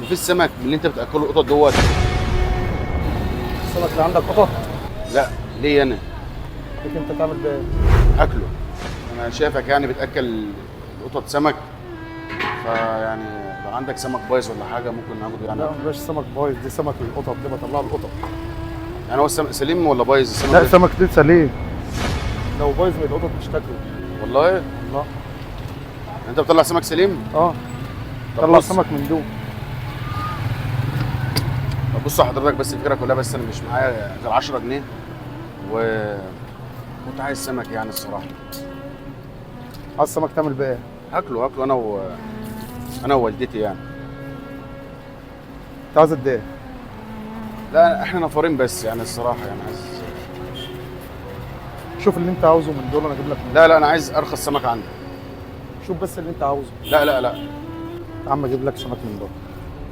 مفيش سمك من اللي انت بتاكله القطط دوت؟ السمك اللي عندك قطط؟ لا، ليه انا ليك انت تعمل بيه ايه؟ اكله. انا شايفك يعني بتاكل القطط سمك، فيعني لو عندك سمك بايظ ولا حاجه ممكن ناخده يعني. لا مبقاش سمك بايظ، دي سمك القطط، دي بطلعها القطط. يعني هو السمك سليم ولا بايظ السمك لا ده؟ سمك دي سليم، لو بايظ من القطط مش تاكله. والله والله. انت بتطلع سمك سليم؟ اه طب طلع بص. سمك من دون. طب بص حضرتك، بس الفكره كلها، بس انا مش معايا غير 10 جنيه كنت عايز سمك يعني الصراحه. عايز سمك تعمل بيه ايه؟ هاكله انا ووالدتي يعني. انت عايز قد ايه؟ لا احنا نفرين بس يعني الصراحه، يعني عايز. شوف اللي انت عاوزه من دول انا اجيب لك منه. لا انا عايز ارخص سمك عندك. شوف بس اللي انت عاوزه. لا يا عم اجيب لك سمك من دول.